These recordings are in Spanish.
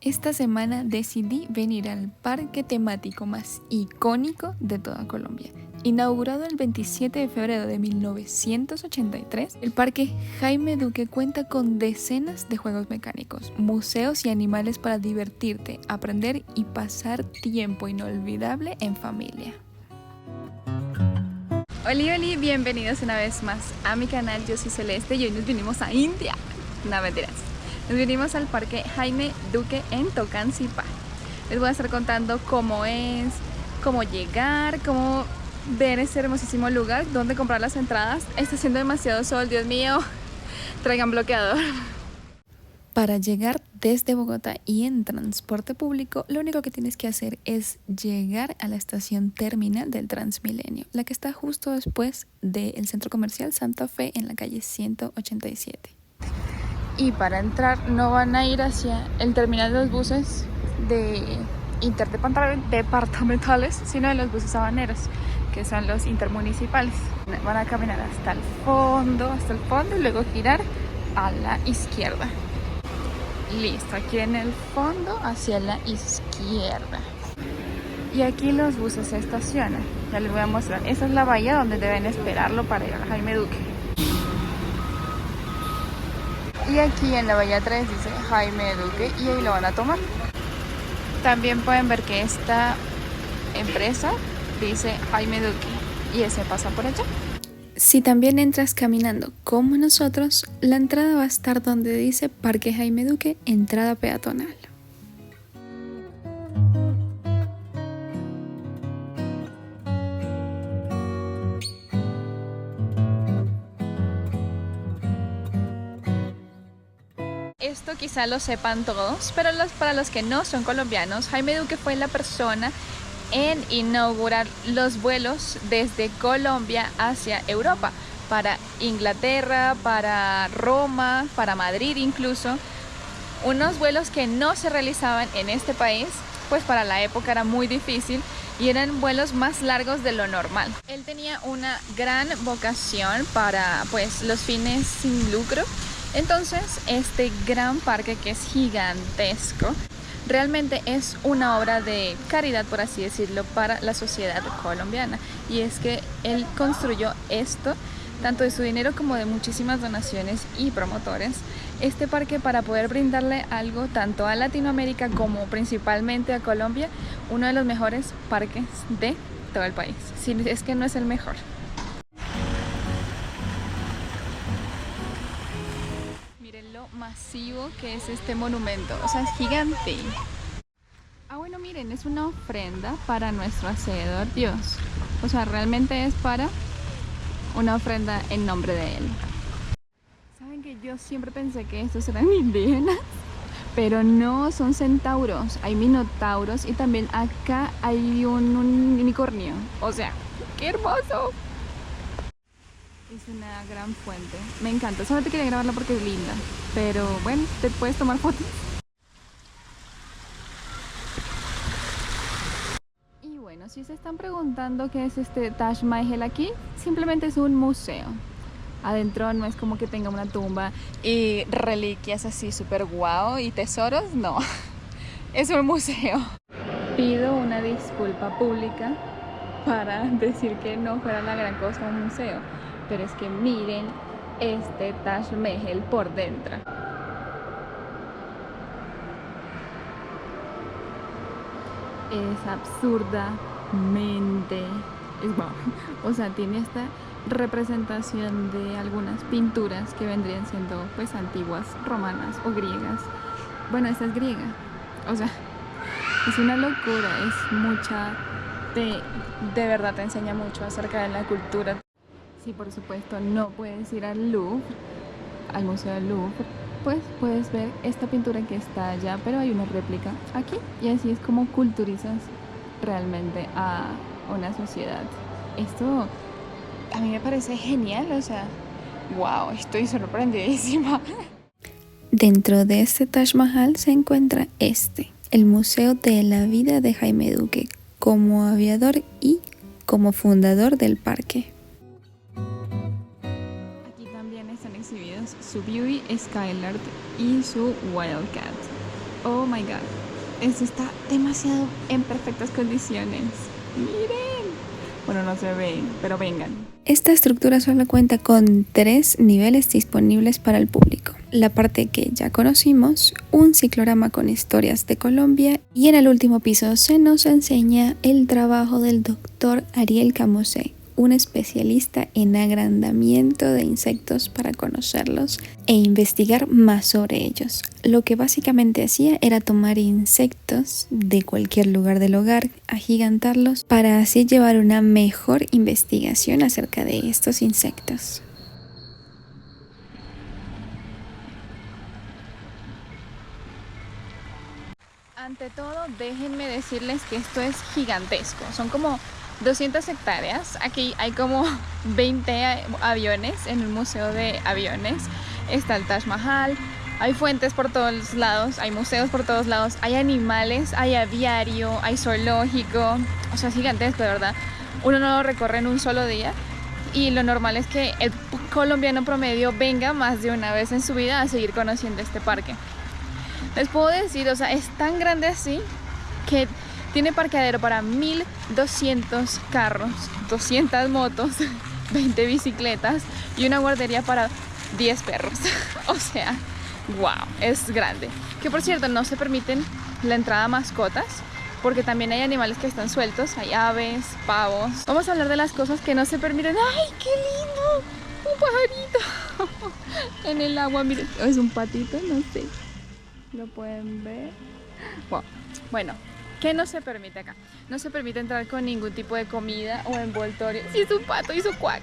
Esta semana decidí venir al parque temático más icónico de toda Colombia. Inaugurado el 27 de febrero de 1983, el Parque Jaime Duque cuenta con decenas de juegos mecánicos, museos y animales para divertirte, aprender y pasar tiempo inolvidable en familia. Hola, bienvenidos una vez más a mi canal. Yo soy Celeste y hoy nos vinimos a India. No, mentiras. Nos vinimos al Parque Jaime Duque en Tocancipá. Les voy a estar contando cómo es, cómo llegar, cómo ver este hermosísimo lugar, dónde comprar las entradas. Está haciendo demasiado sol, Dios mío. Traigan bloqueador. Para llegar desde Bogotá y en transporte público, lo único que tienes que hacer es llegar a la estación terminal del Transmilenio, la que está justo después del centro comercial Santa Fe en la calle 187. Y para entrar no van a ir hacia el terminal de los buses de interdepartamentales, sino de los buses habaneros, que son los intermunicipales. Van a caminar hasta el fondo y luego girar a la izquierda. Listo, aquí en el fondo hacia la izquierda. Y aquí los buses se estacionan. Ya les voy a mostrar. Esa es la bahía donde deben esperarlo para ir a Jaime Duque. Y aquí en la bahía 3 dice Jaime Duque y ahí lo van a tomar. También pueden ver que esta empresa dice Jaime Duque y ese pasa por allá. Si también entras caminando como nosotros, la entrada va a estar donde dice Parque Jaime Duque, entrada peatonal. Esto quizá lo sepan todos, pero para los que no son colombianos, Jaime Duque fue la persona en inaugurar los vuelos desde Colombia hacia Europa, para Inglaterra, para Roma, para Madrid incluso, unos vuelos que no se realizaban en este país, pues para la época era muy difícil y eran vuelos más largos de lo normal. Él tenía una gran vocación para pues los fines sin lucro. Entonces, este gran parque, que es gigantesco, realmente es una obra de caridad, por así decirlo, para la sociedad colombiana. Y es que él construyó esto, tanto de su dinero como de muchísimas donaciones y promotores, este parque para poder brindarle algo tanto a Latinoamérica como principalmente a Colombia, uno de los mejores parques de todo el país, si es que no es el mejor. Masivo que es este monumento, o sea, es gigante. Bueno, miren, es una ofrenda para nuestro hacedor Dios, o sea, realmente es para una ofrenda en nombre de él. Saben que yo siempre pensé que estos eran indígenas, pero no, son centauros, hay minotauros y también acá hay un unicornio, o sea, ¡qué hermoso! Es una gran fuente, me encanta, solo te quería grabarla porque es linda, pero bueno, te puedes tomar fotos. Y bueno, si se están preguntando qué es este Taj Mahal aquí, simplemente es un museo. Adentro no es como que tenga una tumba y reliquias así súper guau y tesoros, no, es un museo. Pido una disculpa pública para decir que no fuera la gran cosa un museo. Pero es que miren este Taj Mahal por dentro. Es absurdamente... o sea, tiene esta representación de algunas pinturas que vendrían siendo pues antiguas, romanas o griegas. Bueno, esta es griega. O sea, es una locura, es mucha... De verdad te enseña mucho acerca de la cultura. Si por supuesto no puedes ir al Louvre, al Museo del Louvre, pues puedes ver esta pintura que está allá, pero hay una réplica aquí. Y así es como culturizas realmente a una sociedad. Esto a mí me parece genial, o sea, wow, estoy sorprendidísima. Dentro de este Taj Mahal se encuentra el Museo de la Vida de Jaime Duque, como aviador y como fundador del parque. Su Beauty Skylard y su Wildcat. Oh my god. Esto está demasiado en perfectas condiciones. Miren. Bueno, no se ven, pero vengan. Esta estructura solo cuenta con 3 niveles disponibles para el público. La parte que ya conocimos, un ciclorama con historias de Colombia, y en el último piso se nos enseña el trabajo del doctor Ariel Camusset, un especialista en agrandamiento de insectos para conocerlos e investigar más sobre ellos. Lo que básicamente hacía era tomar insectos de cualquier lugar del hogar, agigantarlos para así llevar una mejor investigación acerca de estos insectos. Ante todo, déjenme decirles que esto es gigantesco. Son como 200 hectáreas. Aquí hay como 20 aviones en un museo de aviones. Está el Taj Mahal. Hay fuentes por todos lados, hay museos por todos lados, hay animales, hay aviario, hay zoológico. O sea, es gigantesco, de verdad. Uno no lo recorre en un solo día. Y lo normal es que el colombiano promedio venga más de una vez en su vida a seguir conociendo este parque. Les puedo decir, o sea, es tan grande así que tiene parqueadero para 1200 carros, 200 motos, 20 bicicletas y una guardería para 10 perros. O sea, wow, es grande. Que por cierto, no se permiten la entrada a mascotas porque también hay animales que están sueltos, hay aves, pavos. Vamos a hablar de las cosas que no se permiten. ¡Ay, qué lindo! Un pajarito en el agua, miren. Es un patito, no sé. ¿Lo pueden ver? Wow. Bueno, ¿qué no se permite acá? No se permite entrar con ningún tipo de comida o envoltorio. Si es un pato, hizo cuac.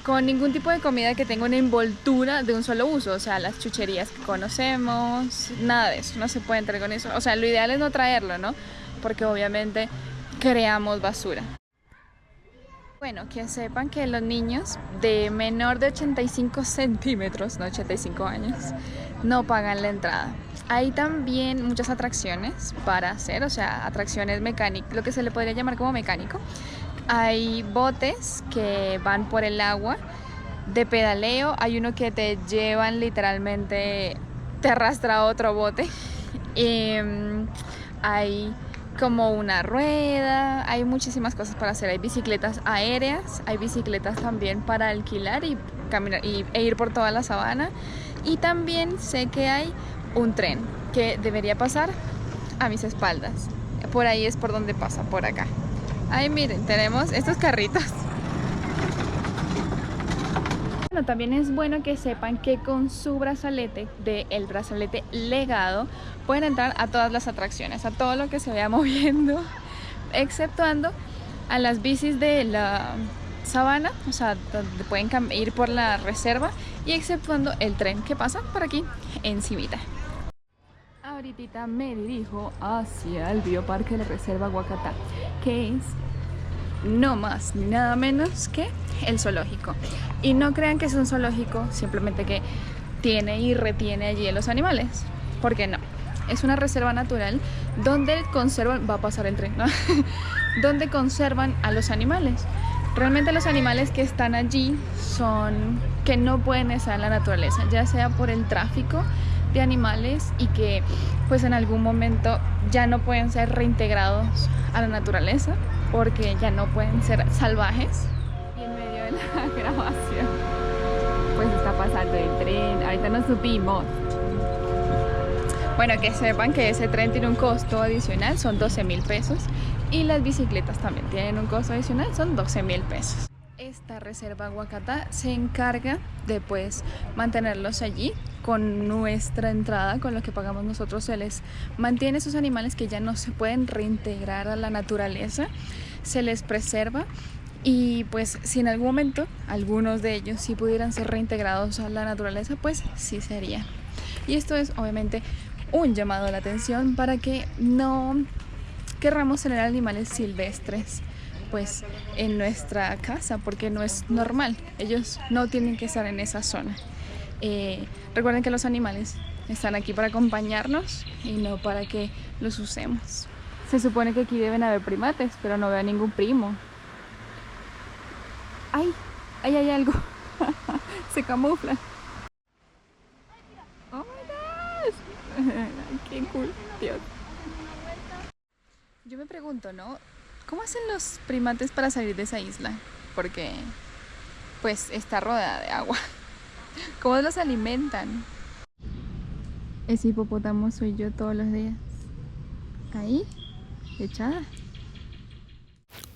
Con ningún tipo de comida que tenga una envoltura de un solo uso. O sea, las chucherías que conocemos, nada de eso. No se puede entrar con eso. O sea, lo ideal es no traerlo, ¿no? Porque obviamente creamos basura. Bueno, que sepan que los niños de menor de 85 centímetros, no 85 años, no pagan la entrada. Hay también muchas atracciones para hacer, o sea, atracciones mecánicas, lo que se le podría llamar como mecánico. Hay botes que van por el agua de pedaleo, hay uno que te llevan literalmente, te arrastra a otro bote. Hay como una rueda, hay muchísimas cosas para hacer. Hay bicicletas aéreas, hay bicicletas también para alquilar y caminar e ir por toda la sabana. Y también sé que hay un tren que debería pasar a mis espaldas. Por ahí es por donde pasa, por acá. Ay, miren, tenemos estos carritos. Bueno, también es bueno que sepan que con su brazalete, el brazalete legado, pueden entrar a todas las atracciones, a todo lo que se vaya moviendo, exceptuando a las bicis de la sabana, o sea, donde pueden ir por la reserva, y exceptuando el tren que pasa por aquí encimita. Ahorita me dirijo hacia el bioparque de la Reserva Guacatá, que es no más ni nada menos que el zoológico. Y no crean que es un zoológico simplemente que tiene y retiene allí a los animales, porque no, es una reserva natural donde conservan, va a pasar el tren, ¿no? Donde conservan a los animales. Realmente los animales que están allí son que no pueden estar en la naturaleza, ya sea por el tráfico de animales y que pues en algún momento ya no pueden ser reintegrados a la naturaleza porque ya no pueden ser salvajes. Y en medio de la grabación pues está pasando el tren, ahorita nos subimos. Bueno, que sepan que ese tren tiene un costo adicional, son 12.000 pesos, y las bicicletas también tienen un costo adicional, son 12.000 pesos. Esta reserva Guacatá se encarga de pues mantenerlos allí con nuestra entrada, con lo que pagamos nosotros. Se les mantiene esos animales que ya no se pueden reintegrar a la naturaleza, se les preserva y pues si en algún momento algunos de ellos sí pudieran ser reintegrados a la naturaleza, pues sí sería. Y esto es obviamente un llamado a la atención para que no querramos tener animales silvestres pues en nuestra casa, porque no es normal, ellos no tienen que estar en esa zona. Recuerden que los animales están aquí para acompañarnos y no para que los usemos. Se supone que aquí deben haber primates, pero no veo ningún primo. ¡Ay! ¡Ahí hay algo! Se camufla. ¡Oh my God! Qué cool, Dios. Yo me pregunto, ¿no? ¿Cómo hacen los primates para salir de esa isla? Porque, pues, está rodeada de agua. ¿Cómo los alimentan? Ese hipopótamo soy yo todos los días. Ahí, echada.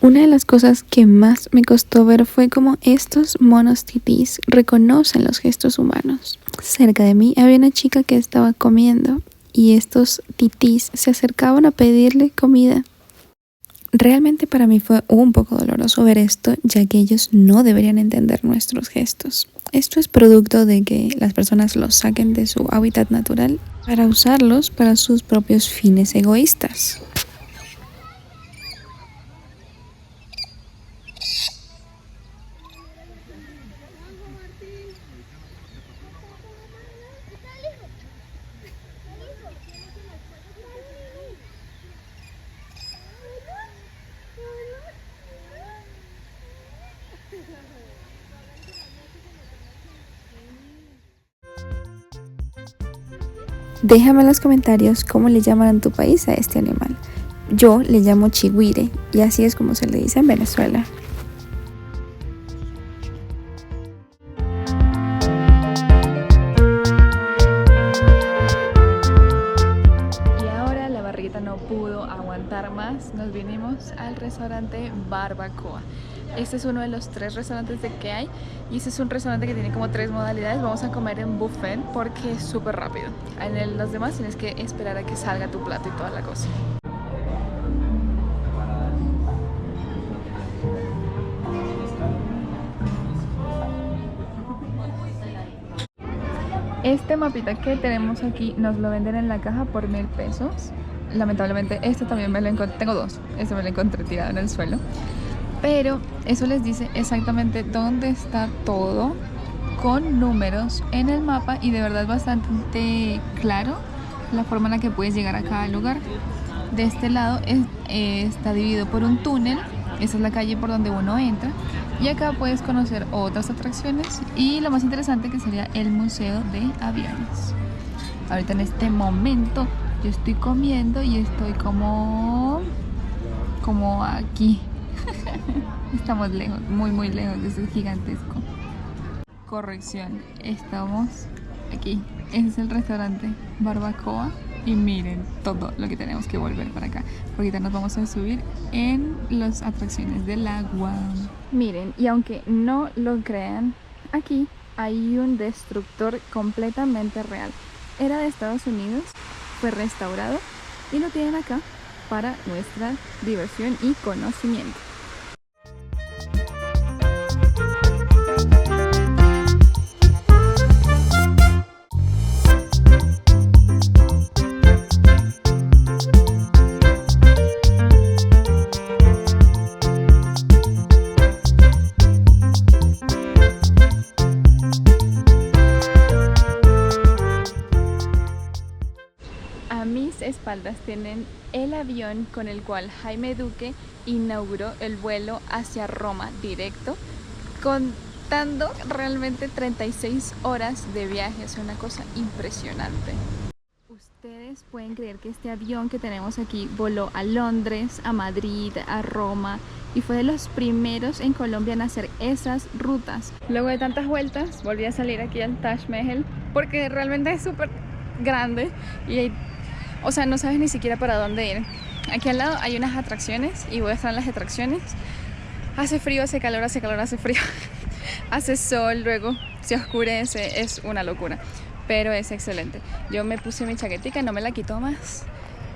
Una de las cosas que más me costó ver fue cómo estos monos titís reconocen los gestos humanos. Cerca de mí había una chica que estaba comiendo y estos titís se acercaban a pedirle comida. Realmente para mí fue un poco doloroso ver esto, ya que ellos no deberían entender nuestros gestos. Esto es producto de que las personas los saquen de su hábitat natural para usarlos para sus propios fines egoístas. Déjame en los comentarios cómo le llaman en tu país a este animal. Yo le llamo chigüire y así es como se le dice en Venezuela. Y ahora la barriguita no pudo aguantar más. Nos vinimos al restaurante Barbacoa. Este es uno de los 3 restaurantes que hay y este es un restaurante que tiene como 3 modalidades. Vamos a comer en buffet porque es súper rápido. En los demás tienes que esperar a que salga tu plato y toda la cosa. Este mapita que tenemos aquí nos lo venden en la caja por 1000 pesos. Lamentablemente este también me lo encontré, tengo 2, este me lo encontré tirado en el suelo. Pero eso les dice exactamente dónde está todo con números en el mapa y de verdad bastante claro la forma en la que puedes llegar a cada lugar. De este lado está dividido por un túnel, esa es la calle por donde uno entra y acá puedes conocer otras atracciones y lo más interesante que sería el museo de aviones. Ahorita en este momento yo estoy comiendo y estoy como aquí. Estamos lejos, muy lejos de ese gigantesco. Corrección, estamos aquí. Ese es el restaurante Barbacoa y miren todo lo que tenemos que volver para acá. Porque ahorita nos vamos a subir en las atracciones del agua. Miren, y aunque no lo crean, aquí hay un destructor completamente real. Era de Estados Unidos, fue restaurado y lo tienen acá para nuestra diversión y conocimiento. A mis espaldas tienen el avión con el cual Jaime Duque inauguró el vuelo hacia Roma directo, contando realmente 36 horas de viaje. Es una cosa impresionante. Ustedes pueden creer que este avión que tenemos aquí voló a Londres, a Madrid, a Roma y fue de los primeros en Colombia en hacer esas rutas. Luego de tantas vueltas volví a salir aquí al Taj Mahal porque realmente es súper grande y hay, o sea, no sabes ni siquiera para dónde ir. Aquí al lado hay unas atracciones y voy a estar en las atracciones. Hace frío, hace calor, hace calor, hace frío. Hace sol, luego se oscurece, es una locura. Pero es excelente. Yo me puse mi chaquetica, no me la quito más.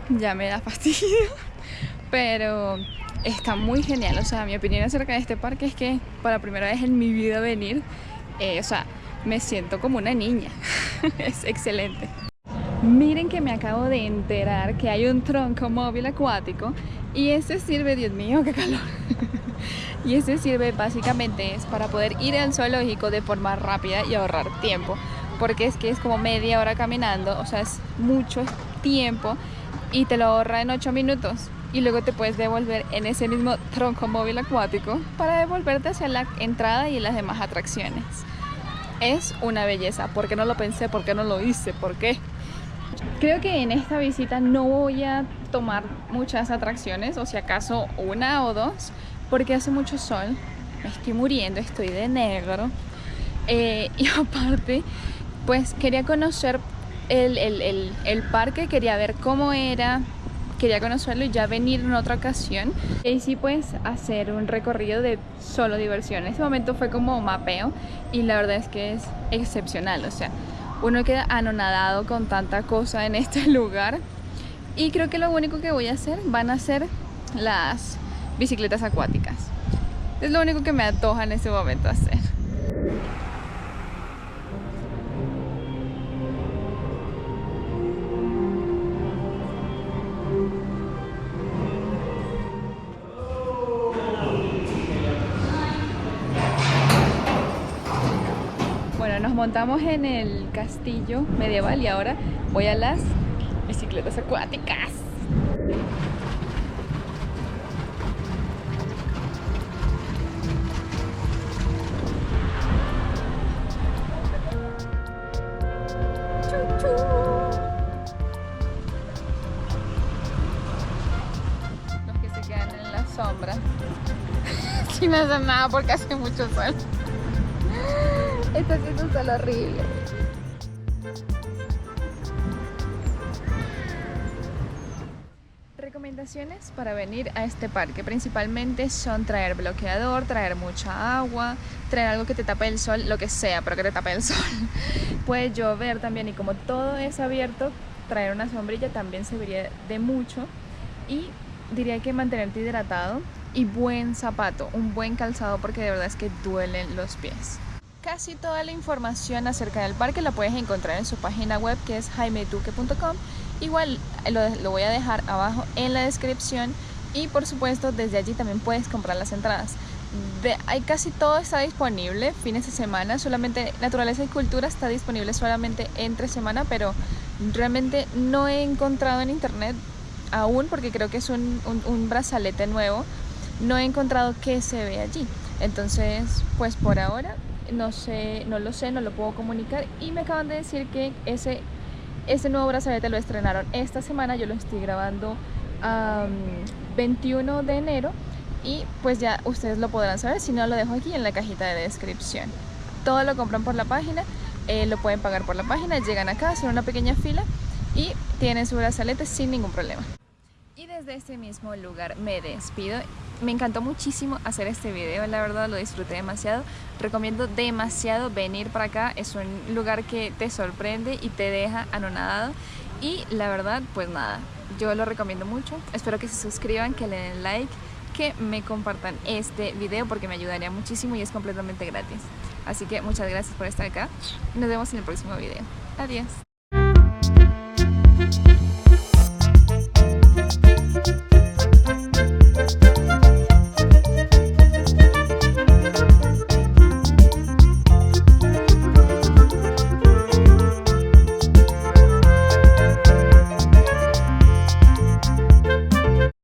Ya me da fastidio. Pero está muy genial. O sea, mi opinión acerca de este parque es que para primera vez en mi vida venir, o sea, me siento como una niña. Es excelente. Miren que me acabo de enterar que hay un tronco móvil acuático y este sirve, Dios mío, qué calor. Y este sirve básicamente es para poder ir al zoológico de forma rápida y ahorrar tiempo, porque es que es como media hora caminando, o sea, es mucho tiempo y te lo ahorra en 8 minutos y luego te puedes devolver en ese mismo tronco móvil acuático para devolverte hacia la entrada y las demás atracciones. Es una belleza. ¿Por qué no lo pensé? ¿Por qué no lo hice? ¿Por qué? Creo que en esta visita no voy a tomar muchas atracciones, o si acaso una o dos, porque hace mucho sol, me estoy muriendo, estoy de negro. Y aparte, pues quería conocer el parque, quería ver cómo era, quería conocerlo y ya venir en otra ocasión. Y sí, pues hacer un recorrido de solo diversión. En ese momento fue como mapeo y la verdad es que es excepcional, o sea, uno queda anonadado con tanta cosa en este lugar. Y creo que lo único que voy a hacer van a ser las bicicletas acuáticas. Es lo único que me antoja en este momento hacer. Bueno, nos montamos en el castillo medieval y ahora voy a las bicicletas acuáticas. Los que se quedan en la sombra sin hacer nada porque hace mucho sol. Está haciendo un sol horrible. Recomendaciones para venir a este parque principalmente son traer bloqueador, traer mucha agua, traer algo que te tape el sol, lo que sea, pero que te tape el sol. Puede llover también y como todo es abierto, traer una sombrilla también serviría de mucho. Y diría que mantenerte hidratado y buen zapato, un buen calzado porque de verdad es que duelen los pies. Casi toda la información acerca del parque la puedes encontrar en su página web, que es jaimeduque.com. Igual lo voy a dejar abajo en la descripción y por supuesto desde allí también puedes comprar las entradas. Casi todo está disponible fines de semana, solamente Naturaleza y Cultura está disponible solamente entre semana, pero realmente no he encontrado en internet aún, porque creo que es un brazalete nuevo, no he encontrado que se ve allí. Entonces, pues por ahora no lo puedo comunicar y me acaban de decir que ese nuevo brazalete lo estrenaron esta semana. Yo lo estoy grabando 21 de enero y pues ya ustedes lo podrán saber, si no lo dejo aquí en la cajita de descripción. Todo lo compran por la página, lo pueden pagar por la página, llegan acá, hacen una pequeña fila y tienen su brazalete sin ningún problema. Y desde este mismo lugar me despido. Me encantó muchísimo hacer este video, la verdad lo disfruté demasiado. Recomiendo demasiado venir para acá, es un lugar que te sorprende y te deja anonadado. Y la verdad, pues nada, yo lo recomiendo mucho. Espero que se suscriban, que le den like, que me compartan este video porque me ayudaría muchísimo y es completamente gratis. Así que muchas gracias por estar acá. Nos vemos en el próximo video. Adiós.